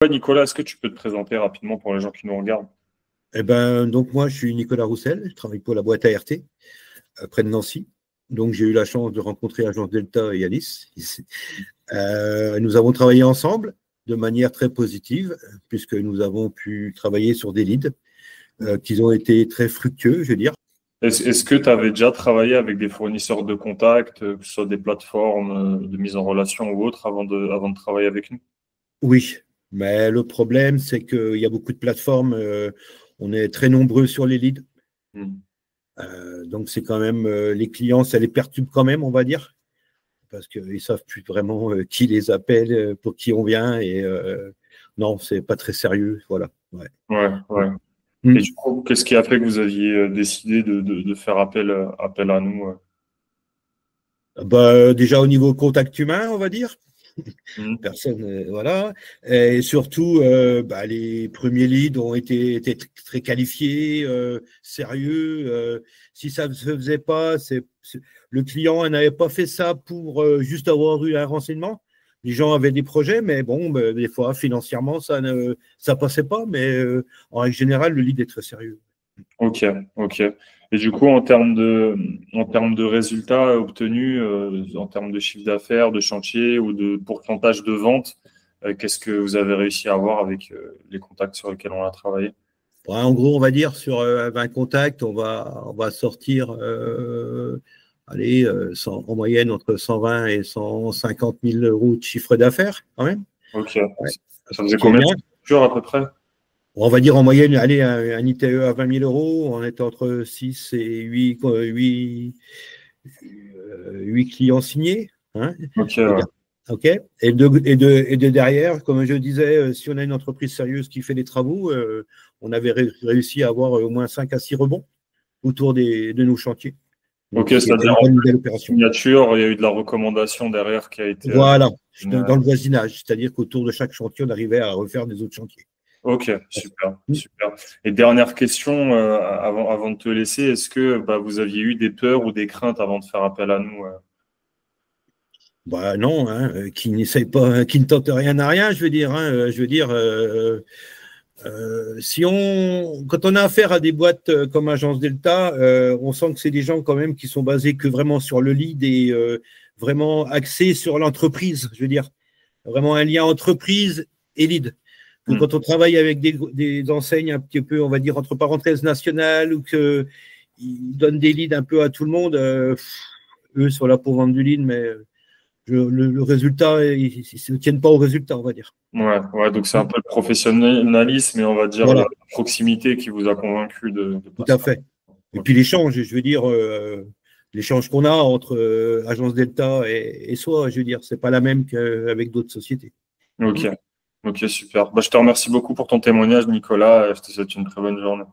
Ouais, Nicolas, est-ce que tu peux te présenter rapidement pour les gens qui nous regardent? Eh ben, donc moi, je suis Nicolas Roussel, je travaille pour la boîte ART, près de Nancy. Donc, j'ai eu la chance de rencontrer Agence Delta et Alice. Nous avons travaillé ensemble de manière très positive, puisque nous avons pu travailler sur des leads qui ont été très fructueux, je veux dire. Est-ce que tu avais déjà travaillé avec des fournisseurs de contacts, que ce soit des plateformes de mise en relation ou autres, avant de travailler avec nous? Oui, mais le problème, c'est qu'il y a beaucoup de plateformes. On est très nombreux sur les leads. Donc, c'est quand même les clients, ça les perturbe quand même, on va dire, parce qu'ils ne savent plus vraiment qui les appelle, pour qui on vient. Et non, c'est pas très sérieux. Voilà. Ouais. Ouais. Et du coup, qu'est-ce qui a fait que vous aviez décidé de faire appel à nous? Bah, déjà au niveau contact humain, on va dire. Mm. Personne, voilà. Et surtout, bah, les premiers leads ont été très qualifiés, sérieux. Si ça ne se faisait pas, le client n'avait pas fait ça pour juste avoir eu un renseignement. Les gens avaient des projets, mais bon, bah, des fois, financièrement, ça passait pas. Mais en règle générale, le lead est très sérieux. Ok. Et du coup, en termes de résultats obtenus, en termes de chiffre d'affaires, de chantier ou de pourcentage de vente, qu'est-ce que vous avez réussi à avoir avec les contacts sur lesquels on a travaillé? Ouais, en gros, on va dire sur 20 contacts, on va sortir allez, en moyenne entre 120 et 150 000 euros de chiffre d'affaires, quand même. Ok. Ouais. Ça faisait Qui est combien de bien. factures à peu près? On va dire en moyenne, allez, un ITE à 20 000 euros, on est entre 6 et 8 clients signés. Hein. Ok, ouais. OK. Et de derrière, comme je disais, si on a une entreprise sérieuse qui fait des travaux, on avait réussi à avoir au moins 5 à 6 rebonds autour de nos chantiers. Ok, Donc, ce qui était c'est-à-dire une en bonne plus belle de opération. signature, il y a eu de la recommandation derrière qui a été. Voilà, dans le voisinage, c'est-à-dire qu'autour de chaque chantier, on arrivait à refaire des autres chantiers. Ok, super. Et dernière question, avant de te laisser, est-ce que vous aviez eu des peurs ou des craintes avant de faire appel à nous? Bah non, hein, qui n'essaye pas, qui ne tente rien à rien, je veux dire. Hein, quand on a affaire à des boîtes comme Agence Delta, on sent que c'est des gens quand même qui sont basés que vraiment sur le lead et vraiment axés sur l'entreprise. Je veux dire, vraiment un lien entreprise et lead. Que quand on travaille avec des enseignes un petit peu, on va dire entre parenthèses nationales, ou qu'ils donnent des leads un peu à tout le monde, eux sont là pour vendre du lead, mais le résultat, ils ne se tiennent pas au résultat, on va dire. Ouais, donc c'est un peu le professionnalisme et on va dire la Voilà, proximité qui vous a convaincu de tout à passer. fait. Et Ok, puis l'échange, je veux dire, l'échange qu'on a entre Agence Delta et soi, je veux dire, c'est pas la même qu'avec d'autres sociétés. ok, super. Je te remercie beaucoup pour ton témoignage, Nicolas. Je te souhaite une très bonne journée.